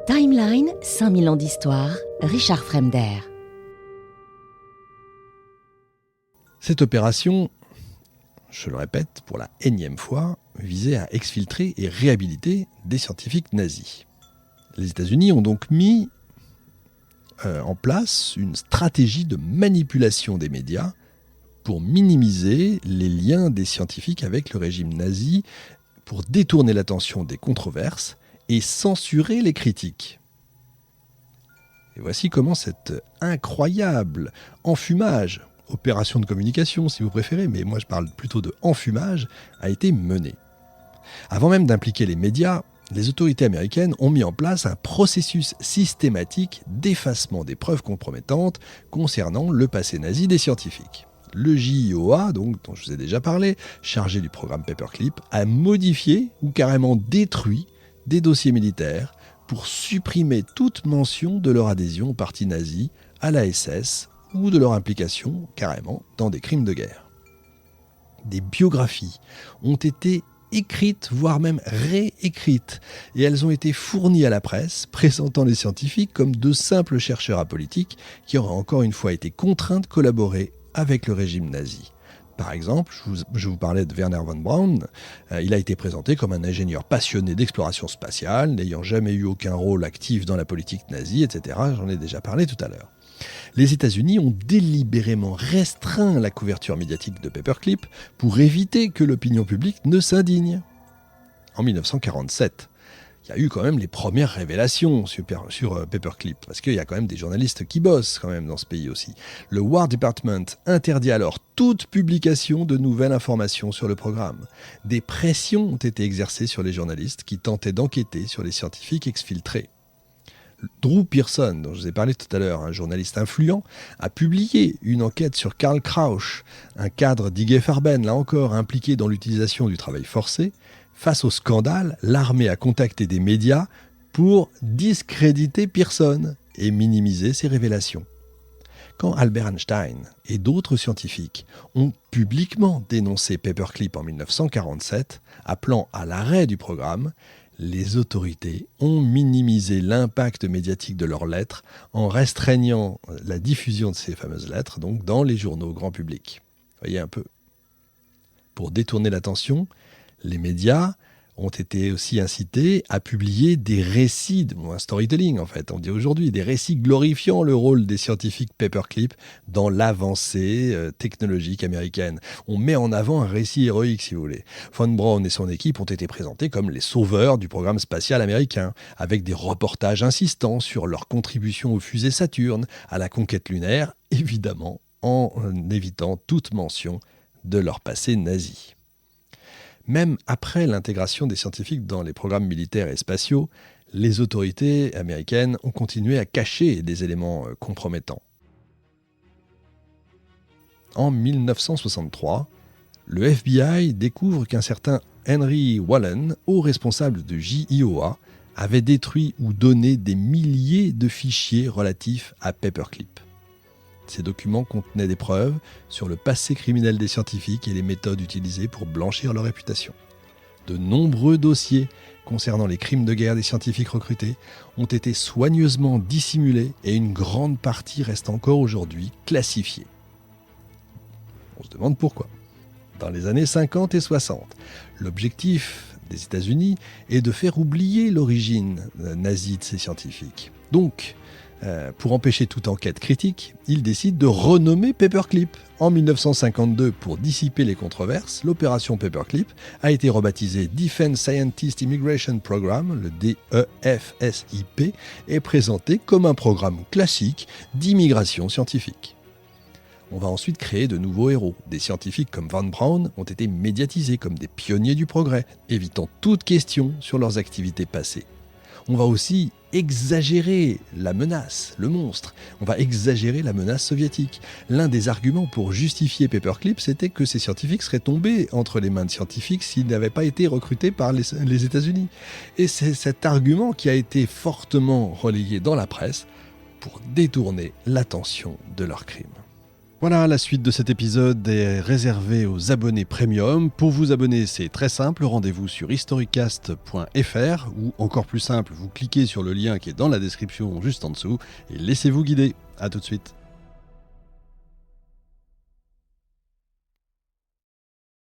Timeline, 5000 ans d'histoire, Richard Fremder. Cette opération, je le répète pour la énième fois, visait à exfiltrer et réhabiliter des scientifiques nazis. Les États-Unis ont donc mis en place une stratégie de manipulation des médias pour minimiser les liens des scientifiques avec le régime nazi, pour détourner l'attention des controverses et censurer les critiques. Et voici comment cette incroyable enfumage, opération de communication si vous préférez, mais moi je parle plutôt de enfumage, a été menée. Avant même d'impliquer les médias, les autorités américaines ont mis en place un processus systématique d'effacement des preuves compromettantes concernant le passé nazi des scientifiques. Le JIOA, donc, dont je vous ai déjà parlé, chargé du programme Paperclip, a modifié ou carrément détruit des dossiers militaires pour supprimer toute mention de leur adhésion au parti nazi, à la SS ou de leur implication carrément dans des crimes de guerre. Des biographies ont été écrites, voire même réécrites, et elles ont été fournies à la presse, présentant les scientifiques comme de simples chercheurs apolitiques qui auraient encore une fois été contraints de collaborer avec le régime nazi. Par exemple, je vous parlais de Wernher von Braun, il a été présenté comme un ingénieur passionné d'exploration spatiale, n'ayant jamais eu aucun rôle actif dans la politique nazie, etc. J'en ai déjà parlé tout à l'heure. Les États-Unis ont délibérément restreint la couverture médiatique de Paperclip pour éviter que l'opinion publique ne s'indigne. En 1947, il y a eu quand même les premières révélations sur Paperclip, parce qu'il y a quand même des journalistes qui bossent quand même dans ce pays aussi. Le War Department interdit alors toute publication de nouvelles informations sur le programme. Des pressions ont été exercées sur les journalistes qui tentaient d'enquêter sur les scientifiques exfiltrés. Drew Pearson, dont je vous ai parlé tout à l'heure, un journaliste influent, a publié une enquête sur Karl Krausch, un cadre d'IG Farben, là encore impliqué dans l'utilisation du travail forcé. Face au scandale, l'armée a contacté des médias pour discréditer Pearson et minimiser ses révélations. Quand Albert Einstein et d'autres scientifiques ont publiquement dénoncé Paperclip en 1947, appelant à l'arrêt du programme, les autorités ont minimisé l'impact médiatique de leurs lettres en restreignant la diffusion de ces fameuses lettres donc dans les journaux grand public. Voyez un peu. Pour détourner l'attention, les médias ont été aussi incités à publier des récits, un storytelling en fait, on dit aujourd'hui, des récits glorifiant le rôle des scientifiques Paperclip dans l'avancée technologique américaine. On met en avant un récit héroïque si vous voulez. Von Braun et son équipe ont été présentés comme les sauveurs du programme spatial américain, avec des reportages insistants sur leur contribution aux fusées Saturne, à la conquête lunaire, évidemment en évitant toute mention de leur passé nazi. Même après l'intégration des scientifiques dans les programmes militaires et spatiaux, les autorités américaines ont continué à cacher des éléments compromettants. En 1963, le FBI découvre qu'un certain Henry Wallen, haut responsable de JIOA, avait détruit ou donné des milliers de fichiers relatifs à Paperclip. Ces documents contenaient des preuves sur le passé criminel des scientifiques et les méthodes utilisées pour blanchir leur réputation. De nombreux dossiers concernant les crimes de guerre des scientifiques recrutés ont été soigneusement dissimulés et une grande partie reste encore aujourd'hui classifiée. On se demande pourquoi. Dans les années 50 et 60, l'objectif des États-Unis est de faire oublier l'origine nazie de ces scientifiques. Donc, pour empêcher toute enquête critique, il décide de renommer Paperclip. En 1952, pour dissiper les controverses, l'opération Paperclip a été rebaptisée Defense Scientist Immigration Program, le DEFSIP, et présentée comme un programme classique d'immigration scientifique. On va ensuite créer de nouveaux héros. Des scientifiques comme Von Braun ont été médiatisés comme des pionniers du progrès, évitant toute question sur leurs activités passées. On va aussi exagérer la menace, le monstre. On va exagérer la menace soviétique. L'un des arguments pour justifier Paperclip, c'était que ces scientifiques seraient tombés entre les mains de scientifiques s'ils n'avaient pas été recrutés par les États-Unis. Et c'est cet argument qui a été fortement relayé dans la presse pour détourner l'attention de leurs crimes. Voilà, la suite de cet épisode est réservée aux abonnés premium. Pour vous abonner, c'est très simple, rendez-vous sur historicast.fr ou encore plus simple, vous cliquez sur le lien qui est dans la description juste en dessous et laissez-vous guider. À tout de suite.